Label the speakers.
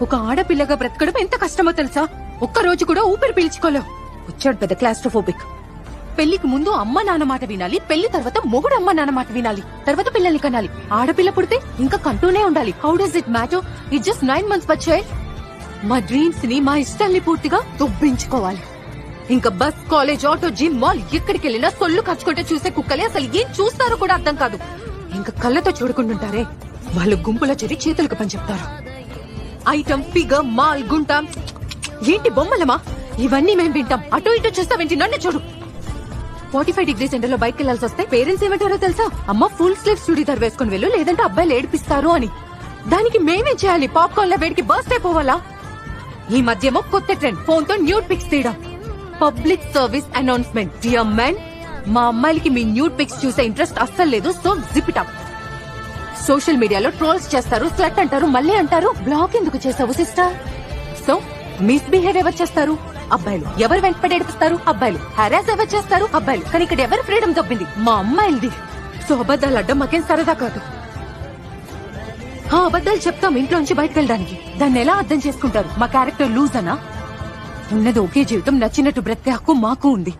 Speaker 1: ఒక ఆడపిల్లగా బ్రతకడం ఎంత కష్టమో తెలుసా? ఒక్క రోజు కూడా ఊపిరి పీల్చుకోలేవు. వచ్చాడు పెద్ద క్లాస్ట్రోఫోబిక్. పెళ్లికి ముందు అమ్మ నాన్న మాట వినాలి, పెళ్లి తర్వాత మొగుడు అమ్మ నాన్న మాట వినాలి, తర్వాత పిల్లల్ని కనాలి. ఆడపిల్ల పుడితే ఇంకా కంటూనే ఉండాలి. How does it matter? It just 9 months బచ్చాయి. మా డ్రీమ్స్ ని, మా ఇష్టాల్ని పూర్తిగా దొబ్బించుకోవాలి. ఇంకా bus, college, auto, gym, mall ఎక్కడికి వెళ్ళినా సొల్లు ఖర్చుకుంటే చూసే కుక్కలే అసలు ఏం చూస్తారో కూడా అర్థం కాదు. ఇంకా కళ్ళతో చూడుకుంటుంటారే, వాళ్ళు గుంపులో చేరి చేతులకు పని చెప్తారు. ఐటమ్, ఫిగర్, మాల్, గుంట, ఏంటి బొమ్మలమా? ఇవన్నీ మేం వింటాం. అటో ఇటో చూస్తావేంటి? నన్ను చూడు. 45 degrees ఎండలో బైక్ వెళ్లాల్సి వస్తే పేరెంట్స్ ఏమంటారో తెలుసా? అమ్మ ఫుల్ స్లీవ్స్ చుడీదార్ వేసుకుని వెళ్ళు, లేదంటే అబ్బాయిలు ఏడిపిస్తారు అని. దానికి మేమేం చేయాలి? పాప్కార్న్ ల వేడికి బర్స్ట్ అయిపోవాలా? ఈ మధ్యేమో కొత్త ట్రెండ్, ఫోన్ తో న్యూడ్ పిక్స్ తీయడం. Public service announcement, dear men, మా అమ్మాయిలకి మీ న్యూడ్ పిక్స్ చూసే ఇంట్రెస్ట్ అస్సలు లేదు. So zip it up. Social మీడియాలో ట్రోల్స్ చేస్తారు, స్లట్ అంటారు, మళ్ళీ అంటారు బ్లాక్ ఎందుకు చేసావు సిస్టర్? సో మిస్బిహేవ్ ఎవరు చేస్తారు? అబ్బాయిలు. ఎవరు వెంటపడి ఏడిపిస్తారు? అబ్బాయిలు. హెరాస్ ఎవరు చేస్తారు? అబ్బాయిలు. కానీ ఇక్కడ ఎవరు ఫ్రీడమ్ దొబ్బింది? మా అమ్మాయిలది. సో అబద్ధాలు అడ్డం మాకేం సరదా కాదు. అబద్ధాలు చెప్తాం ఇంట్లోంచి బయటకు వెళ్ళడానికి. దాన్ని ఎలా అర్థం చేసుకుంటారు? మా క్యారెక్టర్ లూజ్ అనా? ఉన్నది ఒకే జీవితం, నచ్చినట్టు బ్రతికే హక్కు మాకు ఉంది.